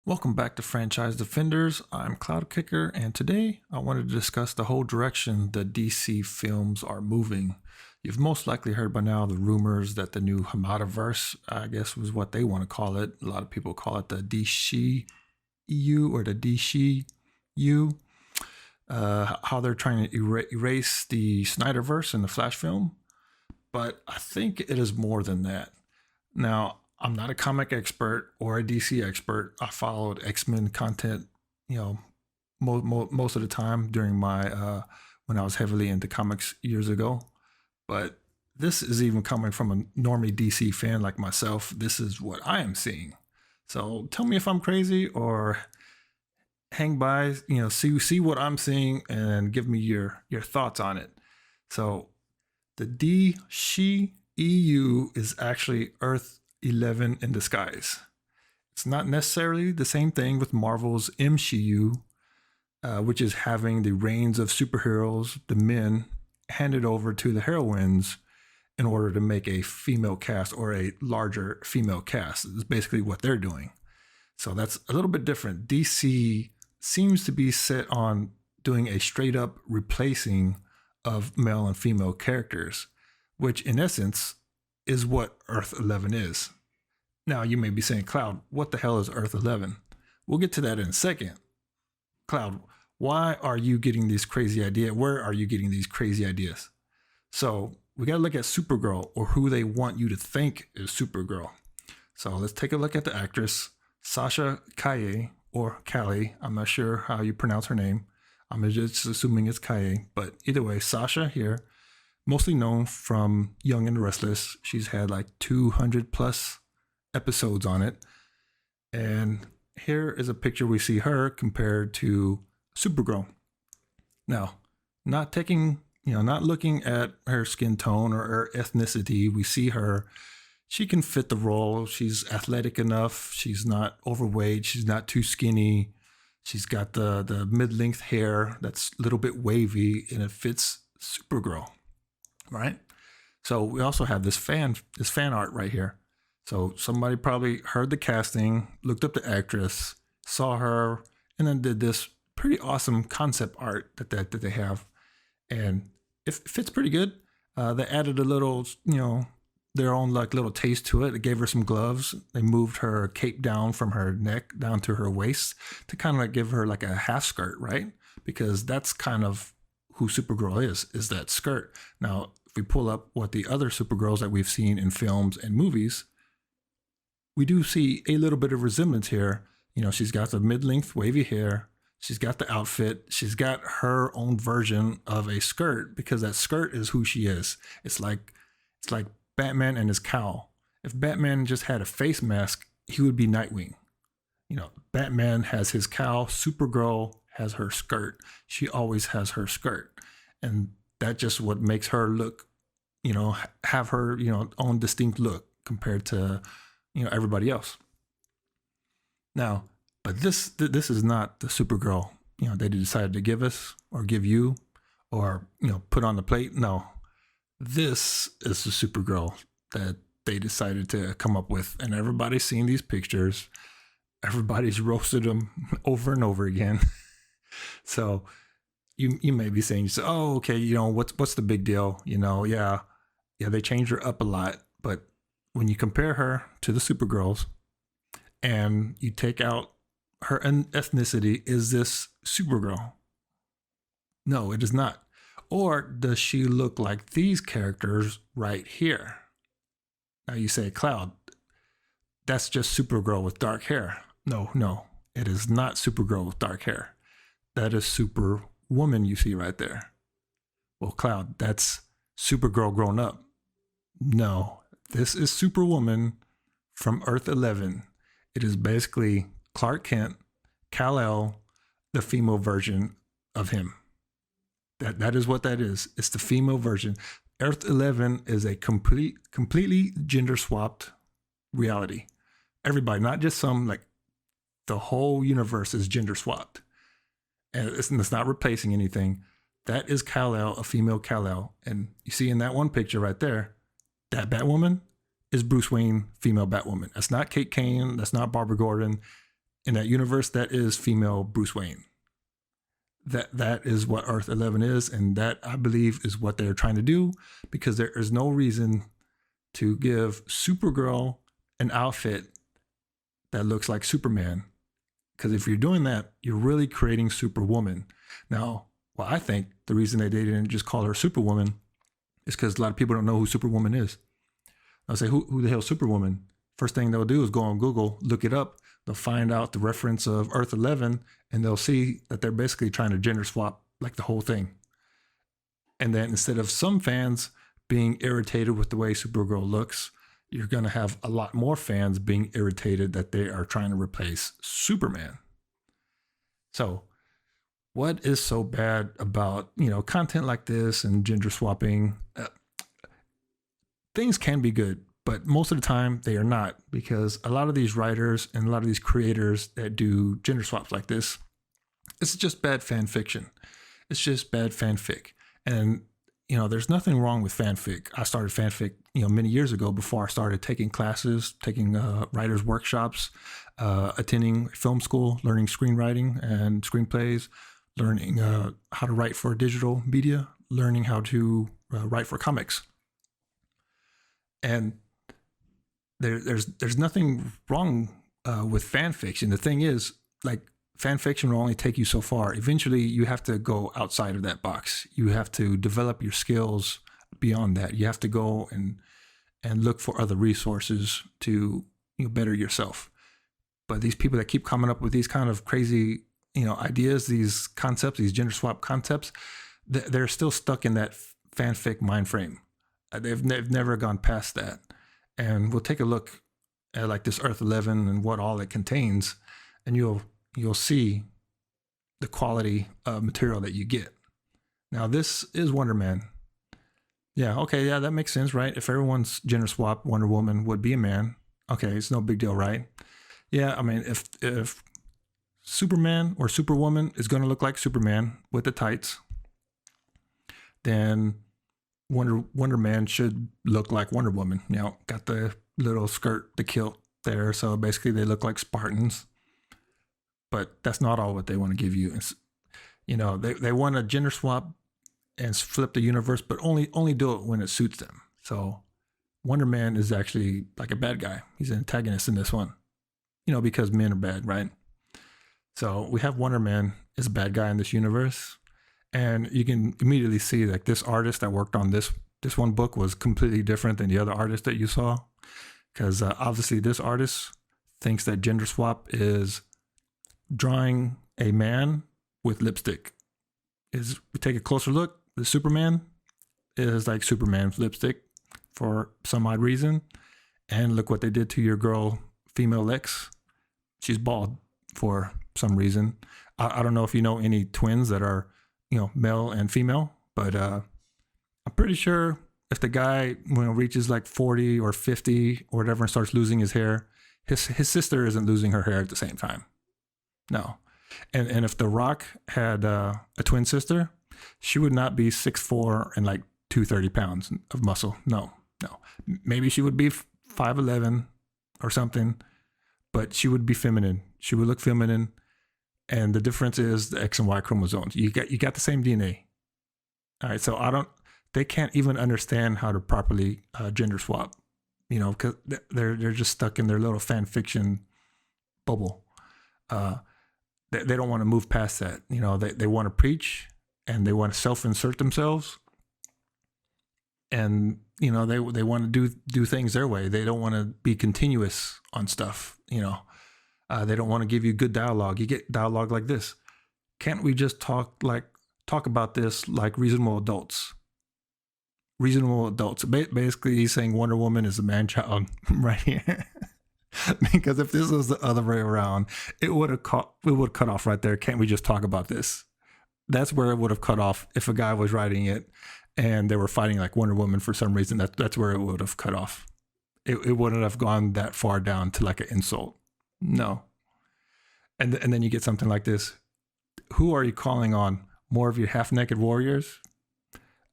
Welcome back to Franchise Defenders. I'm Cloud Kicker, and today I wanted to discuss the whole direction the DC films are moving. You've most likely heard by now the rumors that the new Snyderverse, I guess was what they want to call it. A lot of people call it the DC EU or the DC U. How they're trying to erase the Snyderverse in the Flash film. But I think it is more than that. Now, I'm not a comic expert or a DC expert. I followed X-Men content, most of the time during my when I was heavily into comics years ago. But this is even coming from a normie DC fan like myself. This is what I am seeing. So tell me if I'm crazy or hang by, see what I'm seeing and give me your thoughts on it. So the DC EU is actually Earth 11 in disguise. It's not necessarily the same thing with Marvel's MCU, which is having the reins of superheroes, the men, handed over to the heroines in order to make a female cast or a larger female cast. Is basically what they're doing. So that's a little bit different. DC seems to be set on doing a straight up replacing of male and female characters, which in essence is what Earth 11 is. Now, you may be saying, Cloud, what the hell is Earth 11? We'll get to that in a second. Cloud, why are you getting these crazy ideas? Where are you getting these crazy ideas? So we got to look at Supergirl, or who they want you to think is Supergirl. So let's take a look at the actress, Sasha Calle, or Callie. I'm not sure how you pronounce her name. I'm just assuming it's Calle. But either way, Sasha here, mostly known from Young and the Restless. She's had like 200 plus episodes on it. And here is a picture we see her compared to Supergirl. Now, not looking at her skin tone or her ethnicity, we see her. She can fit the role. She's athletic enough. She's not overweight. She's not too skinny. She's got the mid-length hair that's a little bit wavy, and it fits Supergirl, right? So we also have this fan art right here. So somebody probably heard the casting, looked up the actress, saw her, and then did this pretty awesome concept art that they have, and it fits pretty good. They added a little, their own like little taste to it. They gave her some gloves. They moved her cape down from her neck down to her waist to kind of like give her like a half skirt, right? Because that's kind of who Supergirl is that skirt. Now, if we pull up what the other Supergirls that we've seen in films and movies, we do see a little bit of resemblance here. She's got the mid-length wavy hair. She's got the outfit. She's got her own version of a skirt because that skirt is who she is. It's like Batman and his cowl. If Batman just had a face mask, he would be Nightwing. Batman has his cowl. Supergirl has her skirt. She always has her skirt. And that's just what makes her look, have her, own distinct look compared to, everybody else. Now, but this is not the Supergirl, they decided to give us or give you or, put on the plate. No, this is the Supergirl that they decided to come up with. And everybody's seen these pictures. Everybody's roasted them over and over again. So you may be saying, oh, okay, what's the big deal? Yeah, they changed her up a lot. But when you compare her to the Supergirls and you take out her ethnicity, is this Supergirl? No, it is not. Or does she look like these characters right here? Now you say, Cloud, that's just Supergirl with dark hair. No, it is not Supergirl with dark hair. That is Superwoman you see right there. Well, Cloud, that's Supergirl grown up. No, this is Superwoman from Earth 11. It is basically Clark Kent, Kal-El, the female version of him. That is what that is. It's the female version. Earth 11 is a completely gender swapped reality. Everybody, not just some, like the whole universe is gender swapped. And it's not replacing anything. That is Kal-El, a female Kal-El. And you see in that one picture right there, that Batwoman is Bruce Wayne, female Batwoman. That's not Kate Kane. That's not Barbara Gordon. in that universe, that is female Bruce Wayne. That is what Earth 11 is, and that, I believe, is what they're trying to do, because there is no reason to give Supergirl an outfit that looks like Superman. Because if you're doing that, you're really creating Superwoman. Now, well, I think the reason they didn't just call her Superwoman is because a lot of people don't know who Superwoman is. I'll say, who the hell is Superwoman? First thing they'll do is go on Google, look it up. They'll find out the reference of Earth 11, and they'll see that they're basically trying to gender swap like the whole thing. And then instead of some fans being irritated with the way Supergirl looks, you're going to have a lot more fans being irritated that they are trying to replace Superman. So what is so bad about, content like this and gender swapping? Things can be good, but most of the time they are not, because a lot of these writers and a lot of these creators that do gender swaps like this, it's just bad fan fiction. It's just bad fanfic. And, there's nothing wrong with fanfic. I started fanfic, many years ago, before I started taking classes, taking writers' workshops, attending film school, learning screenwriting and screenplays, learning how to write for digital media, learning how to write for comics. And there's nothing wrong with fan fiction. The thing is, like, fan fiction will only take you so far. Eventually, you have to go outside of that box. You have to develop your skills beyond that. You have to go and look for other resources to better yourself. But these people that keep coming up with these kind of crazy ideas, these concepts, these gender swap concepts, they're still stuck in that fanfic mind frame. They've never gone past that. And we'll take a look at like this Earth 11 and what all it contains, and you'll see the quality of material that you get. Now, this is Wonder Man. Yeah, okay, yeah, that makes sense, right? If everyone's gender swap, Wonder Woman would be a man. Okay, it's no big deal, right? Yeah, I mean, if Superman or Superwoman is going to look like Superman with the tights, then Wonder Man should look like Wonder Woman. Got the little skirt, the kilt there, so basically they look like Spartans. But that's not all what they want to give you. It's, they want to gender swap and flip the universe, but only do it when it suits them. So Wonder Man is actually like a bad guy. He's an antagonist in this one, because men are bad, right? So we have Wonder Man as a bad guy in this universe. And you can immediately see like this artist that worked on this one book was completely different than the other artist that you saw. Because obviously this artist thinks that gender swap is drawing a man with lipstick. We take a closer look, the Superman is like Superman lipstick for some odd reason. And look what they did to your girl, female Lex. She's bald for some reason. I don't know if you know any twins that are, male and female, but I'm pretty sure if the guy reaches like 40 or 50 or whatever and starts losing his hair, his sister isn't losing her hair at the same time. No. And if The Rock had a twin sister, she would not be 6'4" and like 230 pounds of muscle. No. Maybe she would be 5'11" or something, but she would be feminine. She would look feminine. And the difference is the X and Y chromosomes. You got the same DNA. All right, so they can't even understand how to properly gender swap, because they're just stuck in their little fan fiction bubble. They don't want to move past that. They want to preach and they want to self-insert themselves, and they want to do things their way. They don't want to be continuous on stuff. They don't want to give you good dialogue. You get dialogue like this. Can't we just talk about this like reasonable adults? Reasonable adults. Basically, he's saying Wonder Woman is a man-child right here. Because if this was the other way around, it would have cut off right there. Can't we just talk about this? That's where it would have cut off if a guy was writing it and they were fighting like Wonder Woman for some reason. That's where it would have cut off. It wouldn't have gone that far down to like an insult. No. And then you get something like this. Who are you calling on? More of your half-naked warriors?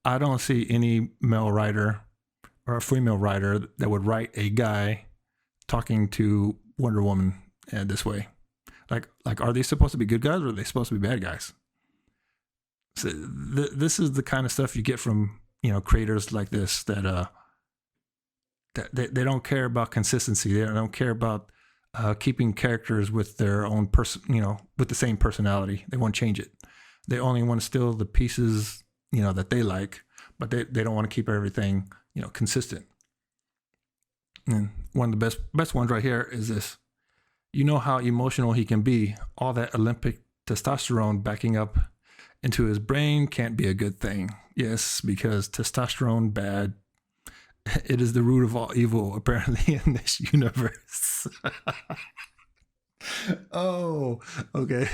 I don't see any male writer or a female writer that would write a guy talking to Wonder Woman this way. Like are they supposed to be good guys or are they supposed to be bad guys? So this is the kind of stuff you get from creators like this that they don't care about consistency. They don't care about keeping characters with their own person, with the same personality. They won't change it. They only want to steal the pieces, that they like, but they don't want to keep everything, consistent. And one of the best ones right here is this. You know how emotional he can be. All that Olympic testosterone backing up into his brain can't be a good thing. Yes, because testosterone bad. It is the root of all evil, apparently, in this universe. Oh, okay.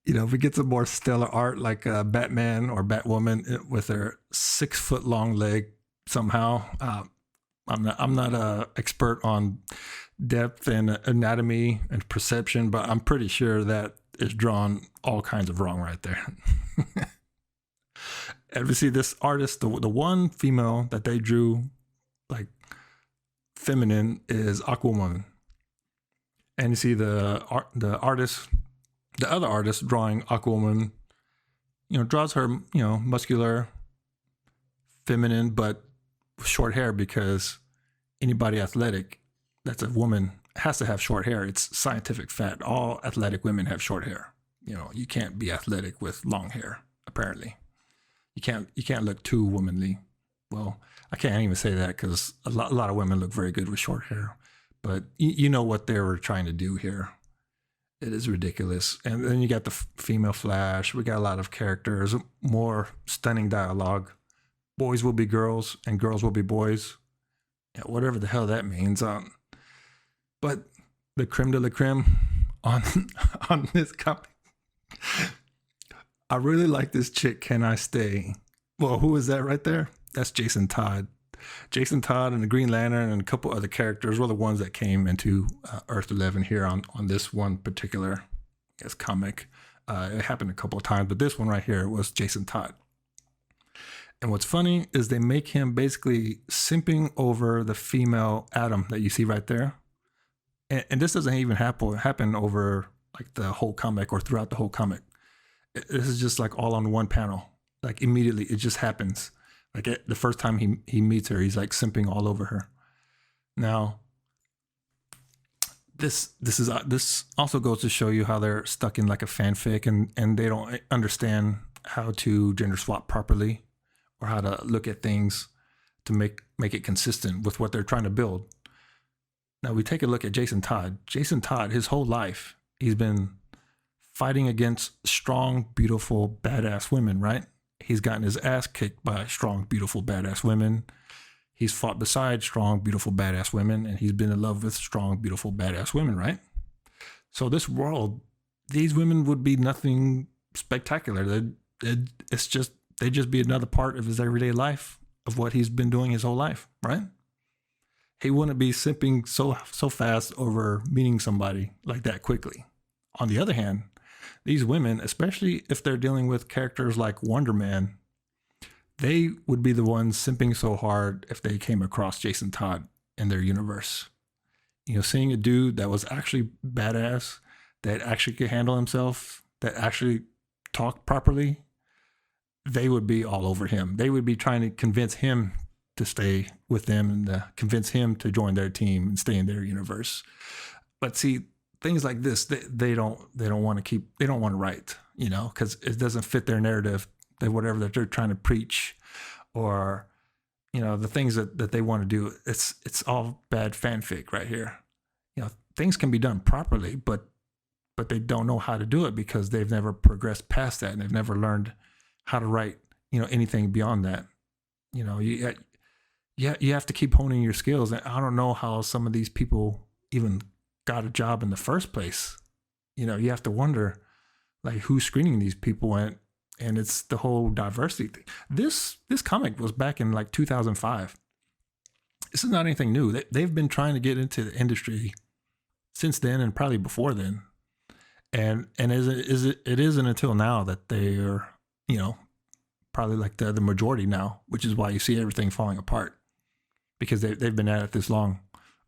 If we get some more stellar art like Batman or Batwoman with their 6-foot long leg somehow, I'm not a expert on depth and anatomy and perception, but I'm pretty sure that is drawn all kinds of wrong right there. And we see this artist, the one female that they drew like feminine is Aquawoman. And you see the other artist drawing Aquawoman, draws her, muscular, feminine, but short hair, because anybody athletic that's a woman has to have short hair. It's scientific fact. All athletic women have short hair. You can't be athletic with long hair, apparently. You can't look too womanly. Well, I can't even say that because a lot of women look very good with short hair. But you know what they were trying to do here. It is ridiculous. And then you got the female Flash. We got a lot of characters, more stunning dialogue. Boys will be girls and girls will be boys. Yeah, whatever the hell that means. But the creme de la creme on this comic. I really like this chick, Can I Stay? Well, who is that right there? That's Jason Todd. Jason Todd and the Green Lantern and a couple other characters were the ones that came into Earth 11 here on this one particular comic. It happened a couple of times, but this one right here was Jason Todd. And what's funny is they make him basically simping over the female Atom that you see right there. And this doesn't even happen over like the whole comic or throughout the whole comic. This is just like all on one panel. Like immediately it just happens. Like the first time he meets her, he's like simping all over her. Now, this also goes to show you how they're stuck in like a fanfic and they don't understand how to gender swap properly or how to look at things to make it consistent with what they're trying to build. Now we take a look at Jason Todd. Jason Todd, his whole life, he's been fighting against strong, beautiful, badass women, right? He's gotten his ass kicked by strong, beautiful, badass women. He's fought beside strong, beautiful, badass women, and he's been in love with strong, beautiful, badass women, right? So this world, these women would be nothing spectacular. They'd just be another part of his everyday life of what he's been doing his whole life, right? He wouldn't be simping so fast over meeting somebody like that quickly. On the other hand, these women, especially if they're dealing with characters like Wonder Man, they would be the ones simping so hard if they came across Jason Todd in their universe. Seeing a dude that was actually badass, that actually could handle himself, that actually talked properly, they would be all over him. They would be trying to convince him to stay with them and convince him to join their team and stay in their universe. But see, things like this, they don't want to write, because it doesn't fit their narrative, whatever that they're trying to preach, or the things that they want to do. It's all bad fanfic right here. Things can be done properly, but they don't know how to do it because they've never progressed past that and they've never learned how to write anything beyond that. You have to keep honing your skills, and I don't know how some of these people even got a job in the first place. You have to wonder like who's screening these people, and it's the whole diversity thing. This comic was back in like 2005. This is not anything new. They've been trying to get into the industry since then and probably before then. And it isn't until now that they are, probably like the majority now, which is why you see everything falling apart, because they've been at it this long.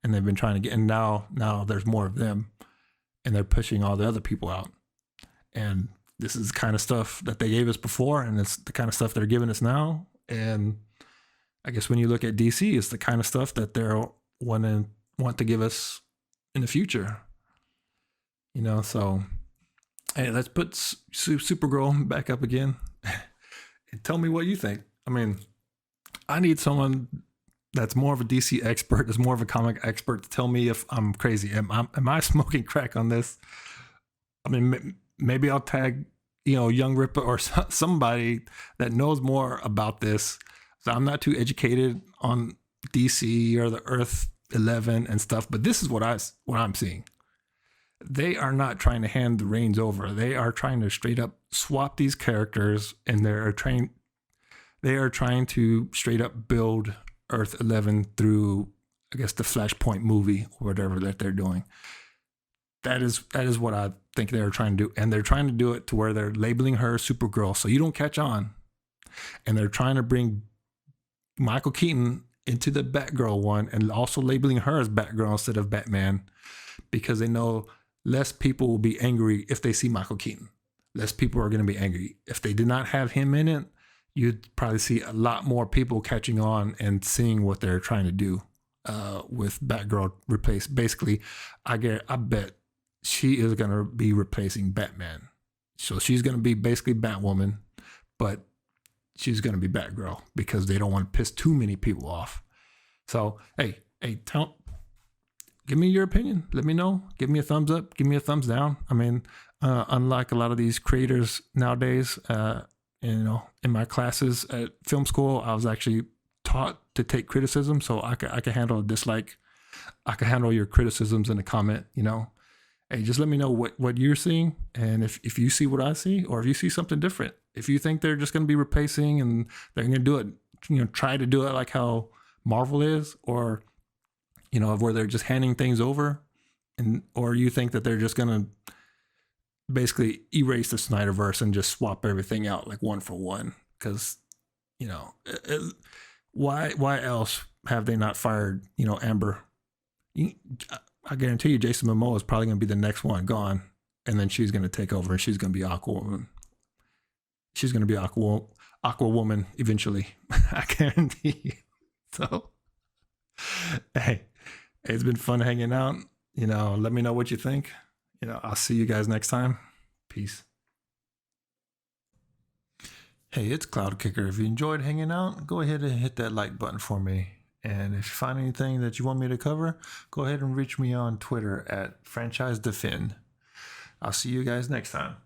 and they've been trying to get, and now there's more of them, and they're pushing all the other people out. And this is the kind of stuff that they gave us before, and it's the kind of stuff they're giving us now. And I guess when you look at DC, it's the kind of stuff that they're want to give us in the future. You know, so hey, let's put Supergirl back up again and tell me what you think. I mean, I need someone that's more of a DC expert, is more of a comic expert, to tell me if I'm crazy. Am I smoking crack on this? I mean, maybe I'll tag, Young Ripper or somebody that knows more about this. So I'm not too educated on DC or the Earth 11 and stuff, but this is what I'm seeing. They are not trying to hand the reins over. They are trying to straight up swap these characters, and they are trying to straight up build Earth 11 through, I guess, the Flashpoint movie or whatever that they're doing. That is what I think they're trying to do. And they're trying to do it to where they're labeling her Supergirl so you don't catch on. And they're trying to bring Michael Keaton into the Batgirl one, and also labeling her as Batgirl instead of Batman, because they know less people will be angry if they see Michael Keaton. Less people are going to be angry. If they did not have him in it, you'd probably see a lot more people catching on and seeing what they're trying to do with Batgirl replaced. Basically, I bet she is going to be replacing Batman. So she's going to be basically Batwoman, but she's going to be Batgirl because they don't want to piss too many people off. So, hey, give me your opinion. Let me know. Give me a thumbs up. Give me a thumbs down. I mean, unlike a lot of these creators nowadays, in my classes at film school, I was actually taught to take criticism, so I can handle a dislike. I can handle your criticisms in a comment. Hey, just let me know what you're seeing, and if you see what I see, or if you see something different. If you think they're just going to be replacing and they're going to do it, try to do it like how Marvel is, or where they're just handing things over, or you think that they're just going to basically erase the Snyderverse and just swap everything out like one for one, because why else have they not fired Amber? I guarantee you Jason Momoa is probably going to be the next one gone, and then she's going to take over, and she's going to be Aquawoman. She's going to be Aquawoman eventually. I guarantee you. So hey, it's been fun hanging out. Let me know what you think. I'll see you guys next time. Peace. Hey, it's Cloud Kicker. If you enjoyed hanging out, go ahead and hit that like button for me. And if you find anything that you want me to cover, go ahead and reach me on Twitter at FranchiseDefend. I'll see you guys next time.